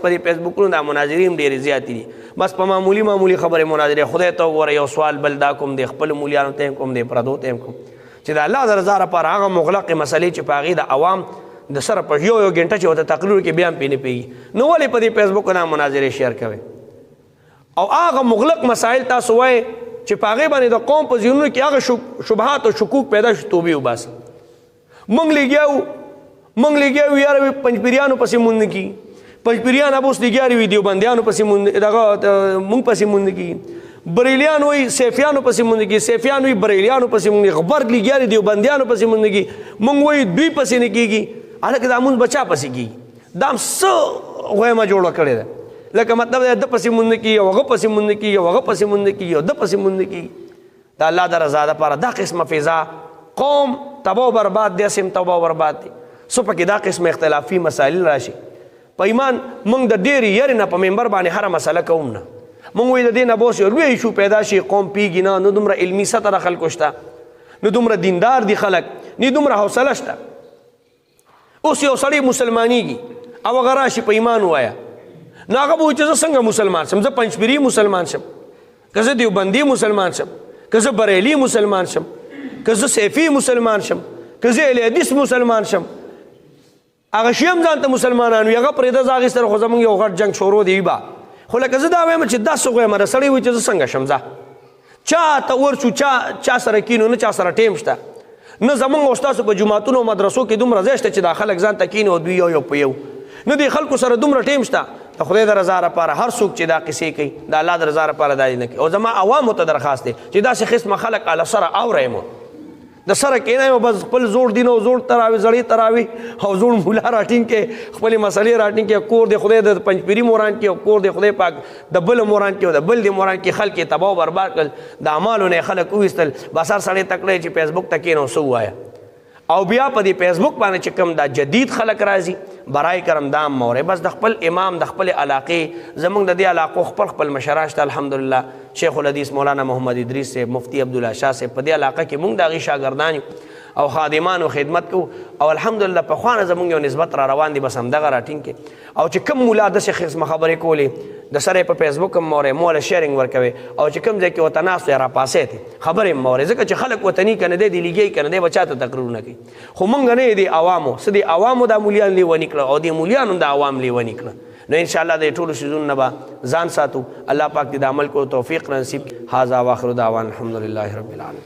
په دې فیسبوکونو دا مناظرې هم ډېرې زیاتې دي بس په معمولي خبرې مناظرې خدای ته وګوره یو سوال بل دا کوم دی خپلو مولیانو ته هم کوم دی پردو ته هم کوم چې د الله د رضا لپاره هغه مغلقې مسلې چې په هغې د عوام د سره په یو ګنټه چې ورته تقریر کې بیا هم پې نه پوهېږي نو ولې په دې فیسبوک نه مناظرې شیر کوئ او هغه مغلق مسایل تاسو وایئ چې په هغې باندې د قوم په ذهنونو کې هغه شبهات او شکوک پیدا شو توبې وباسئ موږ لګیا یو یاره پنجپیریانو پسې مونږ نه کېږي پنجپیریان اب اوس لګیا وي دیوبندیانو پسې دغه مونږ پسې مونږ نه کېږي بریلیان وایي سیفیانو پسې مونږ نه کېږي سیفیان وایي بریلیانو پسې مونږ نه کېږي غبرګ لګیا دي دیوبندیانو پسې مونږ نه کېږي مونږ وایي دوی پسې نه کېږي هلکه دا مونځ به چا پسې کېږي دا هم څه غویمه جوړه کړې ده لکه مطلب دی ده پسې مونږ نه کېږي او هغه پسې مونږ نه کېږي او هغه پسې مونږ نه کېږي او ده پسې مونږ نه کېږي د الله د رضا دپاره دا قسمه فضا قوم تباه و برباد دی هسې هم تباه و برباد دی څو پکې دا قسمه اختلافي مسایل راشي په ایمان موږ د ډېرې یرې نه په ممبر باندې هره مسله کوم نه موږ وایي د دې نه به اوس یو لوی ایشو پیدا شي قوم پیږي نه نو دومره علمي سطح د خلکو شته نو دومره دیندار دي خلک نه دومره حوصله شته اوس یو سړی مسلمانېږي او هغه راشي په ایمان ووایه نو هغه به وایي چې زه څنګه مسلمان شم زه پنجپیري مسلمان شم که زه دیوبندي مسلمان شم که زه بریلي مسلمان شم که زه سیفي مسلمان شم که زه اهل حدیث مسلمان شم هغه شي هم ځان ته مسلمانان وي هغه پرېږده زه هغې سره خو زموږ یو غټ جنګ شروع دی به خو لکه زه دا وایم چې دا څه وایم د سړی وایي چې زه څنګه شم ځه چا ته ورشو چا سره کینو نه چا سره ټیم شته نه زموږ او ستاسو په جوماتونو او مدرسو کې دومره ځای شته چې دا خلک ځان ته کیني او دوی یو په یو نه دې خلکو سره دومره ټیم شته د خدای د رضا لپاره هر څوک چې دا قصې کوي د الله د رضا لپاره دا نه کوي او زما عوامو ته درخواست دی چې داسې قسمه خلک اله سره اورئ مو د سره کېنئ او بس خپل زوړ دین او زوړ تراوي زړې تراوي او زوړ مولا راټینګ کې خپلې مسلې راټینګ کې کور د خدای د پنجپیري موران کې او کور د خدای پاک د بل موران کې او د بل د موران کې خلک یې تباه و برباد کړل د اعمالو نه خلک وویستل بس هر سړی تکړی چې فیسبوک ته کېنو څه ووایه او بیا په دې فیسبوک باندې چې کوم دا جدید خلک راځي برای کرم دا مورې بس د خپل امام د خپل علاقې زمونږ د دې علاقو خپل مشران شته الحمدلله شیخ الحدیث مولانا محمد ادریس صاحب مفتی عبدالله شاه صاحب په دې علاقه کې مونږ د هغې شاګردان او خادمانو خدمت کو او الحمدلله په خوانه زمونږ یو نسبت را روان دي بس همدغه راټینګ کې او چې کوم مولا داسې قسمه خبرې کولې د سره په فیسبوک هم مورې موله شیرینګ ورکوي او چې کوم ځای کې ورته ناست یا راپاسې دي خبرې هم مورې ځکه چې خلک ورته ني که نه دی د لیګي که نه دی به چا ته تقریرونه کوي خو مونږ نه یې د عوامو څه د عوامو دا مولیان لیوني کړه او د مولیانو د عوام لیوني کړه نو انشاءالله د ټولو شیزونو نه به ځان ساتو الله پاک دې د عمل کو توفیق نصیب هذا واخر دعوان الحمدلله رب العالمین